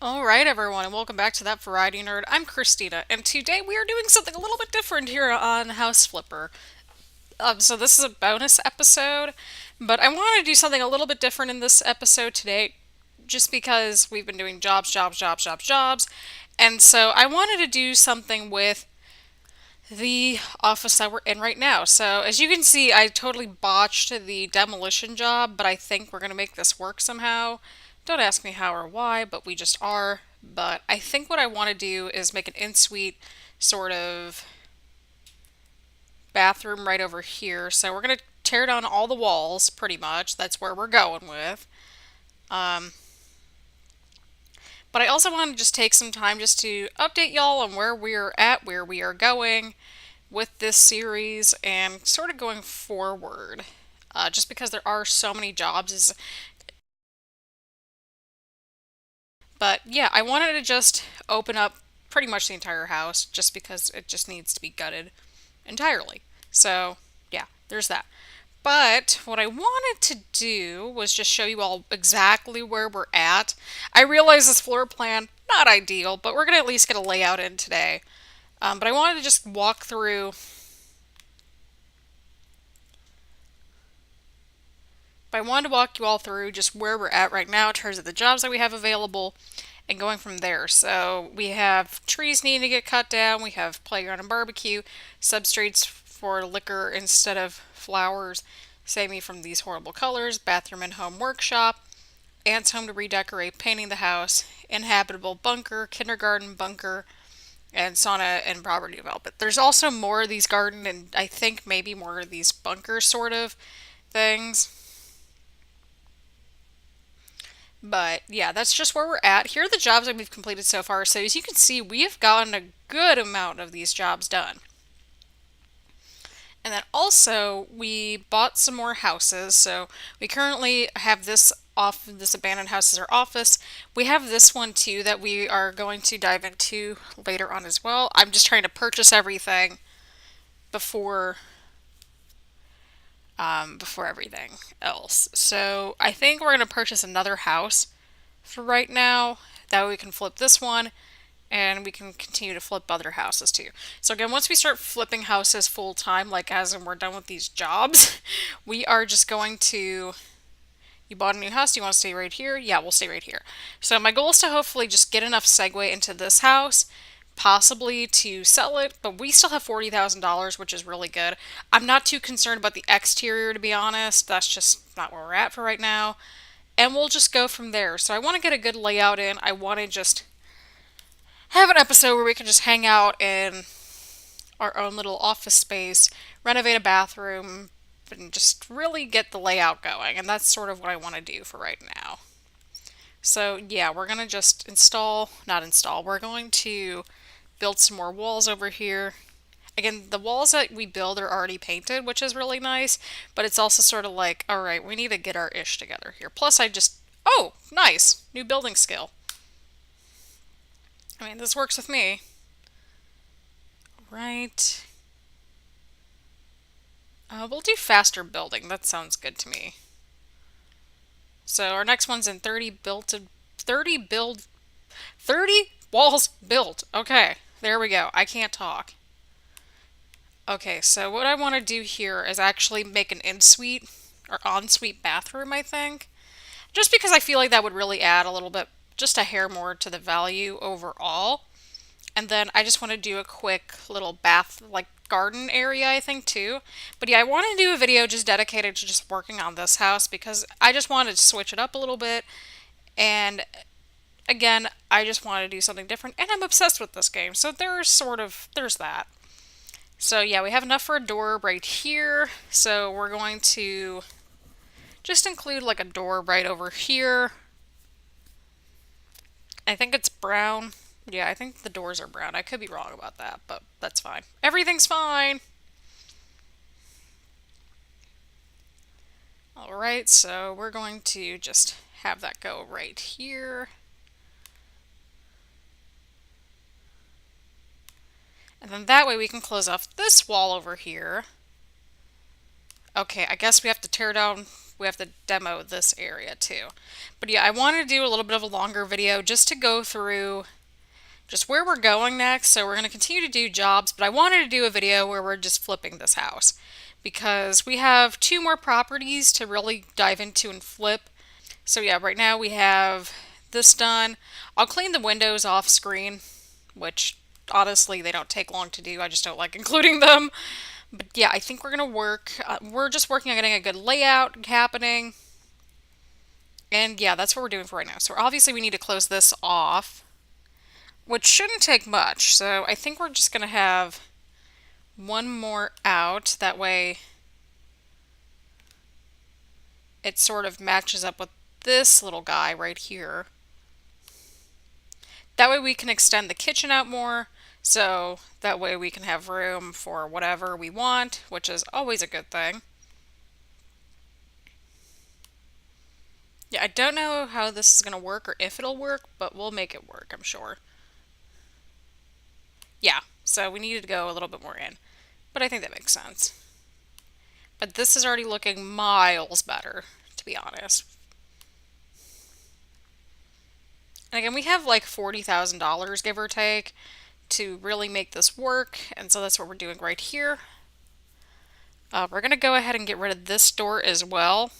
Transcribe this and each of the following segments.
Alright everyone, and welcome back to That Variety Nerd. I'm Christina, and today we are doing something a little bit different here on House Flipper. So this is a bonus episode, but I wanted to do something a little bit different in this episode today, just because we've been doing jobs, and so I wanted to do something with the office that we're in right now. So as you can see, I totally botched the demolition job, but I think we're going to make this work somehow. Don't ask me how or why, but we just are. But I think what I want to do is make an in-suite sort of bathroom right over here. So we're going to tear down all the walls pretty much. That's where we're going with. Um, but I also want to just take some time just to update y'all on where we're at, where we are going with this series, and sort of going forward. Just because there are so many jobs, but yeah, I wanted to just open up pretty much the entire house just because it just needs to be gutted entirely. So yeah, there's that. But what I wanted to do was just show you all exactly where we're at. I realize this floor plan, not ideal, but we're going to at least get a layout in today. But I wanted to just walk through But I wanted to walk you all through just where we're at right now in terms of the jobs that we have available and going from there. So we have trees needing to get cut down, we have playground and barbecue, substrates for liquor instead of flowers, save me from these horrible colors, bathroom and home workshop, aunt's home to redecorate, painting the house, inhabitable bunker, kindergarten bunker, and sauna and property development. There's also more of these garden and I think maybe more of these bunker sort of things. But yeah, that's just where we're at. Here are the jobs that we've completed so far. So as you can see, we have gotten a good amount of these jobs done. And then also we bought some more houses. So we currently have this abandoned house as our office. We have this one too that we are going to dive into later on as well. I'm just trying to purchase everything before before everything else. So I think we're going to purchase another house for right now. That way we can flip this one and we can continue to flip other houses too. So again, once we start flipping houses full time, like as and we're done with these jobs, we are just going to. You bought a new house, do you want to stay right here? Yeah, we'll stay right here. So my goal is to hopefully just get enough segue into this house, possibly to sell it, but we still have $40,000, which is really good. I'm not too concerned about the exterior, to be honest. That's just not where we're at for right now. And we'll just go from there. So I want to get a good layout in. I want to just have an episode where we can just hang out in our own little office space, renovate a bathroom, and just really get the layout going. And that's sort of what I want to do for right now. So, yeah, we're going to just not install, we're going to build some more walls over here. Again, the walls that we build are already painted, which is really nice, but it's also sort of like, all right, we need to get our ish together here. Plus, oh, nice, new building skill. I mean, this works with me. Right. We'll do faster building. That sounds good to me. So our next one's in 30 walls built. Okay, there we go. I can't talk. Okay, so what I want to do here is actually make an in-suite or ensuite bathroom, I think. Just because I feel like that would really add a little bit, just a hair more to the value overall. And then I just want to do a quick little bath, like garden area, I think, too. But yeah, I want to do a video just dedicated to just working on this house because I just wanted to switch it up a little bit. And again, I just want to do something different. And I'm obsessed with this game. So there's that. So yeah, we have enough for a door right here. So we're going to just include like a door right over here. I think it's brown. Yeah, I think the doors are brown. I could be wrong about that, but that's fine. Everything's fine. Alright, so we're going to just have that go right here. And then that way we can close off this wall over here. Okay, I guess we have to tear down we have to demo this area too. But yeah, I wanted to do a little bit of a longer video just to go through just where we're going next. So we're going to continue to do jobs, but I wanted to do a video where we're just flipping this house because we have 2 more properties to really dive into and flip. So yeah, right now we have this done. I'll clean the windows off screen, which honestly they don't take long to do. I just don't like including them. But yeah, I think we're going to work. We're just working on getting a good layout happening. And yeah, that's what we're doing for right now. So obviously we need to close this off, which shouldn't take much. So I think we're just going to have one more out. That way it sort of matches up with this little guy right here. That way we can extend the kitchen out more. So that way we can have room for whatever we want, which is always a good thing. Yeah, I don't know how this is going to work or if it'll work, but we'll make it work, I'm sure. Yeah, so we needed to go a little bit more in, but I think that makes sense. But this is already looking miles better, to be honest. And again, we have like $40,000, give or take, to really make this work, and so that's what we're doing right here. We're going to go ahead and get rid of this door as well,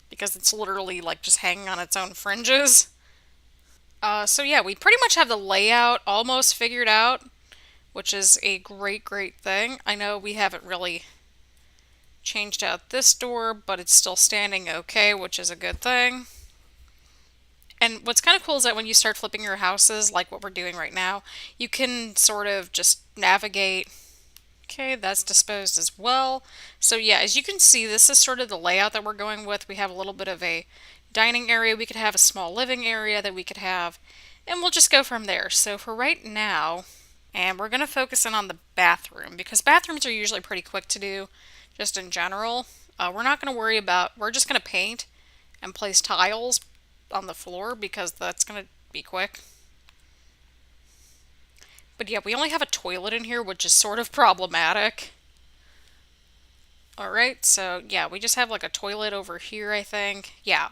because it's literally like just hanging on its own fringes. So yeah, we pretty much have the layout almost figured out, which is a great thing. I know we haven't really changed out this door, but it's still standing okay, which is a good thing. And what's kind of cool is that when you start flipping your houses, like what we're doing right now, you can sort of just navigate. Okay, that's disposed as well. So yeah, as you can see, this is sort of the layout that we're going with. We have a little bit of a dining area. We could have a small living area that we could have, and we'll just go from there. So for right now, and we're going to focus in on the bathroom because bathrooms are usually pretty quick to do, just in general. We're not going to worry about, we're just going to paint and place tiles on the floor because that's going to be quick. But yeah, we only have a toilet in here, which is sort of problematic. Alright, so yeah, we just have like a toilet over here, I think. Yeah,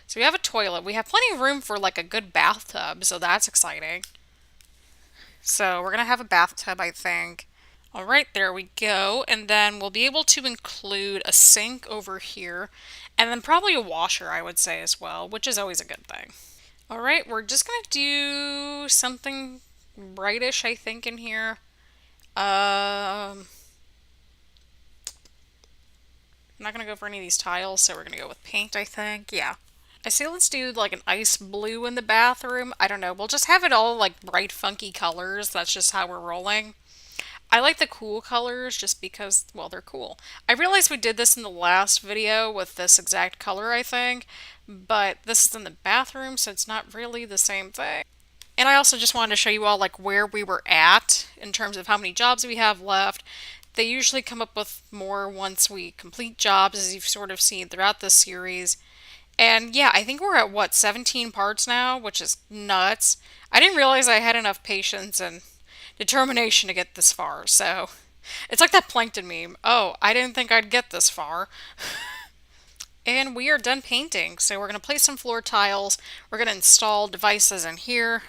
so we have a toilet. We have plenty of room for like a good bathtub, so that's exciting. So we're going to have a bathtub, I think. Alright, there we go. And then we'll be able to include a sink over here. And then probably a washer, I would say, as well, which is always a good thing. Alright, we're just going to do something brightish, I think, in here. I'm not going to go for any of these tiles, so we're going to go with paint, I think. Yeah. I say let's do like an ice blue in the bathroom. I don't know. We'll just have it all like bright, funky colors. That's just how we're rolling. I like the cool colors just because, well, they're cool. I realized we did this in the last video with this exact color, I think, but this is in the bathroom, so it's not really the same thing. And I also just wanted to show you all like where we were at in terms of how many jobs we have left. They usually come up with more once we complete jobs, as you've sort of seen throughout this series. And yeah, I think we're at what, 17 parts now, which is nuts. I didn't realize I had enough patience and determination to get this far, so it's like that plankton meme. Oh, I didn't think I'd get this far. And we are done painting, so we're going to place some floor tiles. We're going to install devices in here.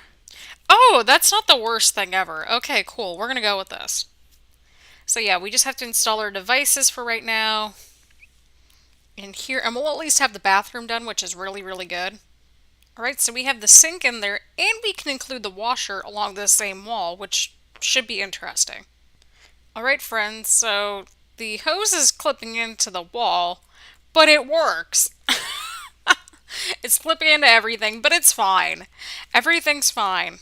Oh, that's not the worst thing ever. Okay, cool. We're going to go with this. So yeah, we just have to install our devices for right now. In here, and we'll at least have the bathroom done, which is really good. Alright, so we have the sink in there, and we can include the washer along the same wall, which should be interesting. Alright, friends, so the hose is clipping into the wall, but it works. It's clipping into everything, but it's fine. Everything's fine.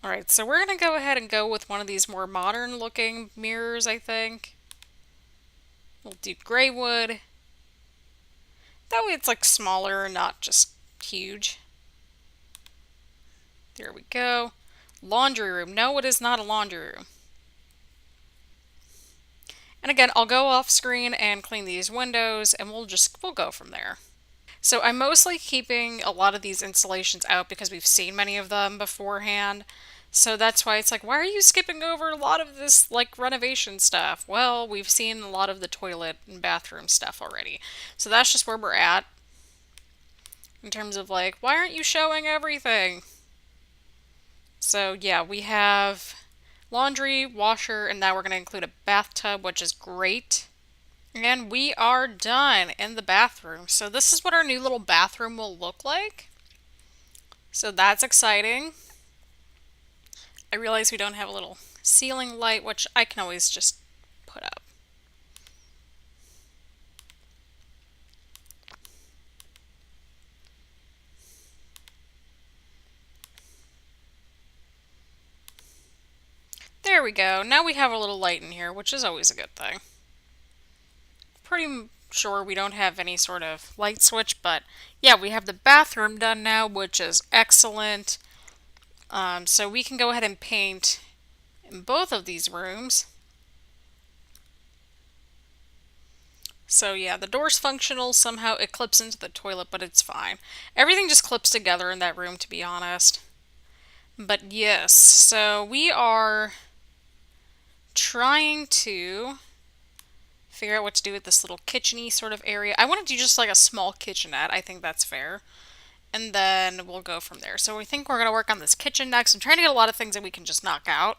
Alright, so we're going to go ahead and go with one of these more modern looking mirrors, I think. We'll do gray wood. That way it's like smaller, not just huge. There we go. Laundry room. No, it is not a laundry room. And again, I'll go off screen and clean these windows and we'll go from there. So I'm mostly keeping a lot of these installations out because we've seen many of them beforehand. So that's why it's like, why are you skipping over a lot of this like renovation stuff? Well, we've seen a lot of the toilet and bathroom stuff already. So that's just where we're at in terms of like, why aren't you showing everything? So yeah, we have laundry, washer, and now we're going to include a bathtub, which is great. And we are done in the bathroom. So this is what our new little bathroom will look like. So that's exciting. I realize we don't have a little ceiling light, which I can always just put up. There we go. Now we have a little light in here, which is always a good thing. Pretty sure we don't have any sort of light switch, but yeah, we have the bathroom done now, which is excellent. So we can go ahead and paint in both of these rooms. So yeah, the door's functional. Somehow it clips into the toilet, but it's fine. Everything just clips together in that room, to be honest. But yes, so we are trying to figure out what to do with this little kitchen-y sort of area. I want to do just like a small kitchenette. I think that's fair. And then we'll go from there. So we think we're going to work on this kitchen next. I'm trying to get a lot of things that we can just knock out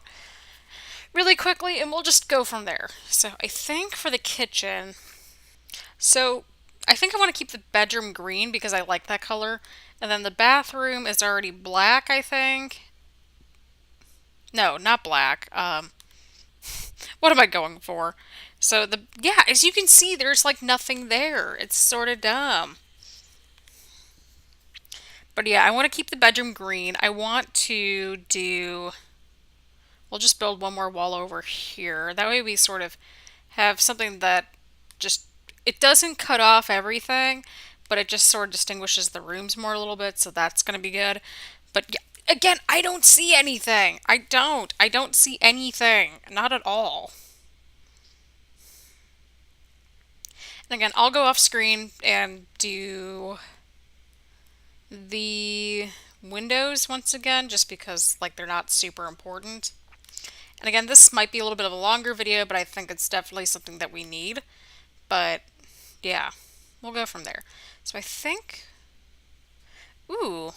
really quickly, and we'll just go from there. So I think for the kitchen, so I think I want to keep the bedroom green because I like that color. And then the bathroom is already black, I think. No, not black. What am I going for? So yeah, as you can see, there's like nothing there. It's sort of dumb. But yeah, I want to keep the bedroom green. I want to do, we'll just build one more wall over here. That way we sort of have something that just, it doesn't cut off everything, but it just sort of distinguishes the rooms more a little bit, so that's going to be good. But yeah, again, I don't see anything. I don't see anything. Not at all. And again, I'll go off screen and do the windows once again, just because like they're not super important. And again, this might be a little bit of a longer video, but I think it's definitely something that we need. But yeah, we'll go from there. So I think, ooh,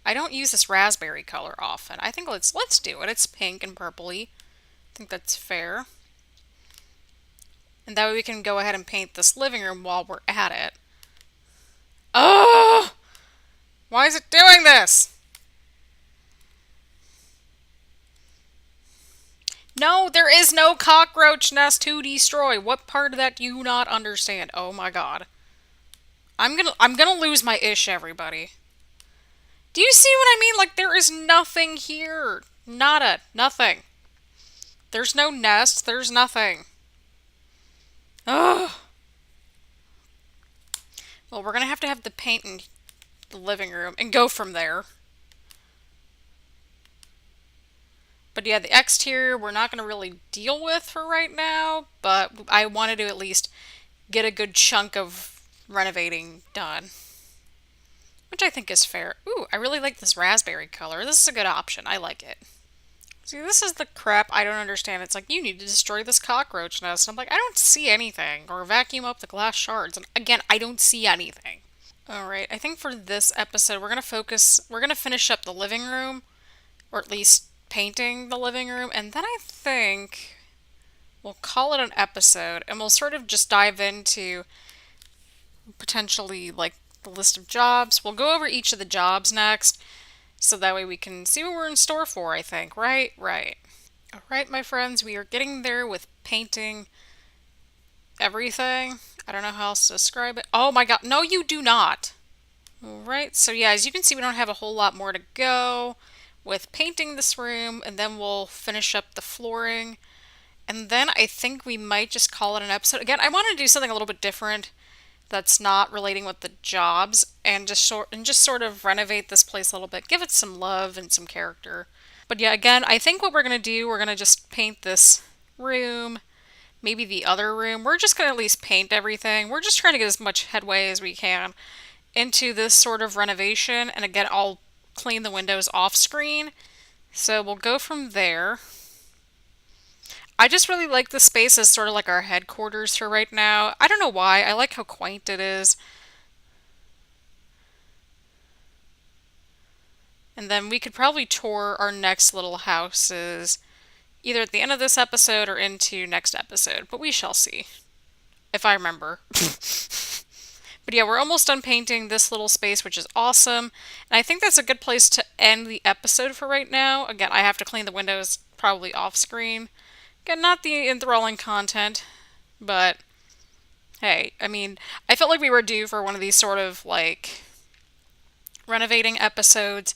I don't use this raspberry color often. I think let's do it. It's pink and purpley. I think that's fair. And that way we can go ahead and paint this living room while we're at it. Oh! Why is it doing this? No, there is no cockroach nest to destroy. What part of that do you not understand? Oh my god. I'm gonna lose my ish, everybody. Do you see what I mean? Like, there is nothing here. Nada. Nothing. There's no nest. There's nothing. Ugh. Well, we're gonna have the paint in the living room and go from there. But yeah, the exterior we're not going to really deal with for right now, but I wanted to at least get a good chunk of renovating done, which I think is fair. Ooh, I really like this raspberry color. This is a good option. I like it. See, this is the crap I don't understand. It's like, you need to destroy this cockroach nest. I'm like, I don't see anything. Or vacuum up the glass shards. And again, I don't see anything. Alright, I think for this episode, we're going to finish up the living room, or at least painting the living room, and then I think we'll call it an episode, and we'll sort of just dive into potentially like the list of jobs. We'll go over each of the jobs next, so that way we can see what we're in store for, I think. Right? Right. Alright, my friends, we are getting there with painting everything. I don't know how else to describe it. Oh my god, no you do not! Alright, so yeah, as you can see, we don't have a whole lot more to go with painting this room, and then we'll finish up the flooring. And then I think we might just call it an episode. Again, I want to do something a little bit different that's not relating with the jobs, and just sort of renovate this place a little bit. Give it some love and some character. But yeah, again, I think what we're going to do, we're going to just paint this room, maybe the other room. We're just going to at least paint everything. We're just trying to get as much headway as we can into this sort of renovation. And again, I'll clean the windows off screen So we'll go from there. I just really like the space as sort of like our headquarters for right now. I don't know why. I like how quaint it is. And then we could probably tour our next little houses either at the end of this episode or into next episode, but we shall see. If I remember. But yeah, we're almost done painting this little space, which is awesome. And I think that's a good place to end the episode for right now. Again, I have to clean the windows probably off screen. Again, not the enthralling content, but hey, I mean, I felt like we were due for one of these sort of like renovating episodes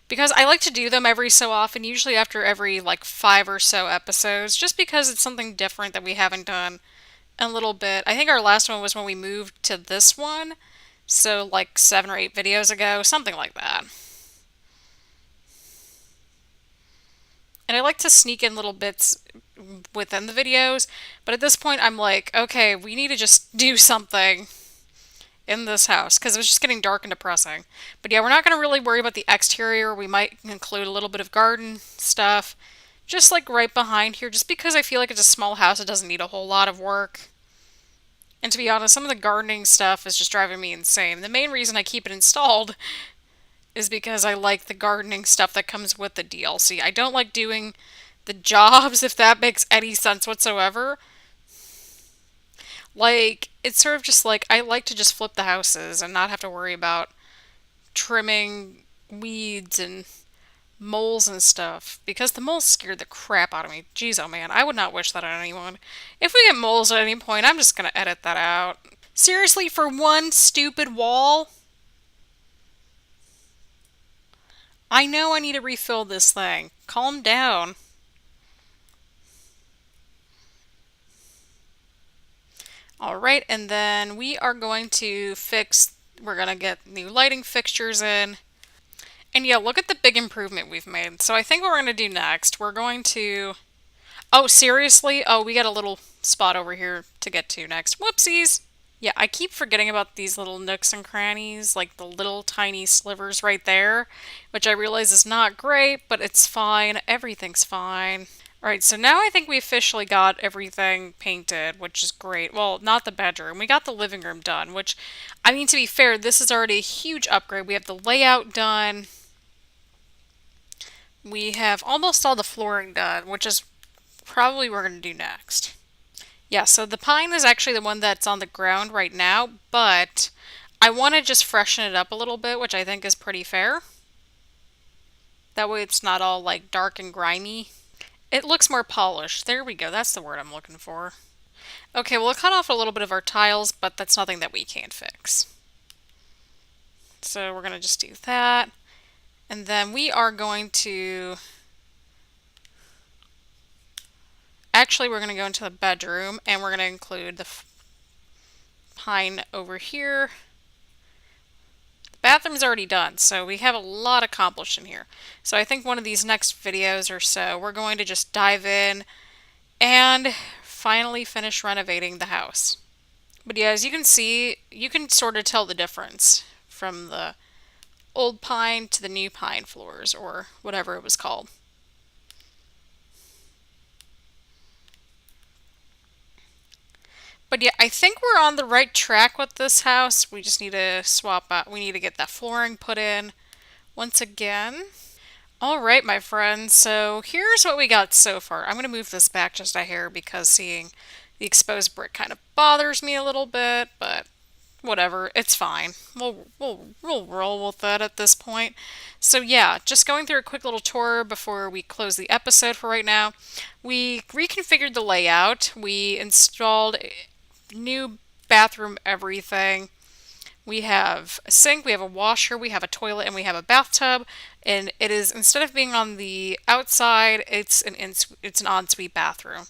because I like to do them every so often, usually after every like 5 or so episodes, just because it's something different that we haven't done in a little bit. I think our last one was when we moved to this one, so like 7 or 8 videos ago, something like that. And I like to sneak in little bits within the videos, but at this point I'm like, okay, we need to just do something in this house because it's just getting dark and depressing. But yeah, we're not going to really worry about the exterior. We might include a little bit of garden stuff just like right behind here, just because I feel like it's a small house. It doesn't need a whole lot of work. And to be honest, some of the gardening stuff is just driving me insane. The main reason I keep it installed is because I like the gardening stuff that comes with the DLC. I don't like doing the jobs, if that makes any sense whatsoever. Like, it's sort of just like I like to just flip the houses and not have to worry about trimming weeds and moles and stuff because the moles scared the crap out of me. Jeez, oh man, I would not wish that on anyone. If we get moles at any point, I'm just gonna edit that out. Seriously, for one stupid wall? I know I need to refill this thing. Calm down. Alright, and then we are going to we're going to get new lighting fixtures in. And yeah, look at the big improvement we've made. So I think what we're going to do next, we're going to... Oh, seriously? Oh, we got a little spot over here to get to next. Whoopsies! Yeah, I keep forgetting about these little nooks and crannies, like the little tiny slivers right there, which I realize is not great, but it's fine. Everything's fine. Alright, so now I think we officially got everything painted, which is great. Well, not the bedroom. We got the living room done, which, I mean, to be fair, this is already a huge upgrade. We have the layout done. We have almost all the flooring done, which is probably what we're going to do next. Yeah, so the pine is actually the one that's on the ground right now, but I want to just freshen it up a little bit, which I think is pretty fair. That way it's not all like dark and grimy. It looks more polished. There we go. That's the word I'm looking for. Okay, we'll cut off a little bit of our tiles, but that's nothing that we can't fix. So we're going to just do that. And then we are going to... Actually, we're going to go into the bedroom, and we're going to include the pine over here. The bathroom's already done, so we have a lot accomplished in here. So I think one of these next videos or so, we're going to just dive in and finally finish renovating the house. But yeah, as you can see, you can sort of tell the difference from the old pine to the new pine floors, or whatever it was called. But yeah, I think we're on the right track with this house. We just need to swap out, we need to get that flooring put in once again. Alright, my friends, so here's what we got so far. I'm going to move this back just a hair because seeing the exposed brick kind of bothers me a little bit, but whatever, it's fine. We'll roll with that at this point. So yeah, just going through a quick little tour before we close the episode for right now. We reconfigured the layout. We installed new bathroom everything. We have a sink, we have a washer, we have a toilet, and we have a bathtub. And it is, instead of being on the outside, it's an ensuite bathroom.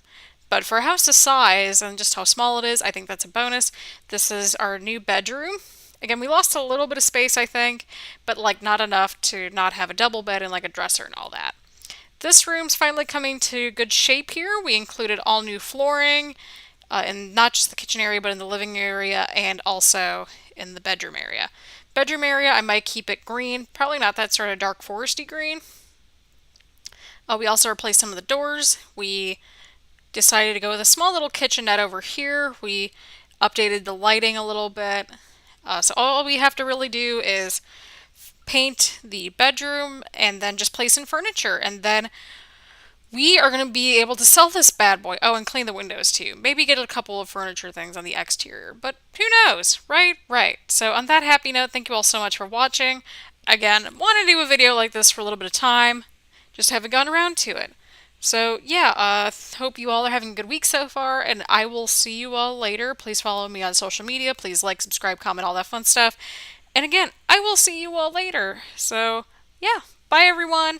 But for a house this size and just how small it is, I think that's a bonus. This is our new bedroom. Again, we lost a little bit of space, I think, but like not enough to not have a double bed and like a dresser and all that. This room's finally coming to good shape here. We included all new flooring, in not just the kitchen area, but in the living area and also in the bedroom area. Bedroom area, I might keep it green. Probably not that sort of dark foresty green. We also replaced some of the doors. We decided to go with a small little kitchenette over here. We updated the lighting a little bit. So all we have to really do is paint the bedroom and then just place in furniture. And then we are going to be able to sell this bad boy. Oh, and clean the windows too. Maybe get a couple of furniture things on the exterior. But who knows, right? Right. So on that happy note, thank you all so much for watching. Again, want to do a video like this for a little bit of time. Just haven't gotten around to it. So yeah, hope you all are having a good week so far, and I will see you all later. Please follow me on social media. Please like, subscribe, comment, all that fun stuff. And again, I will see you all later. So yeah, bye everyone.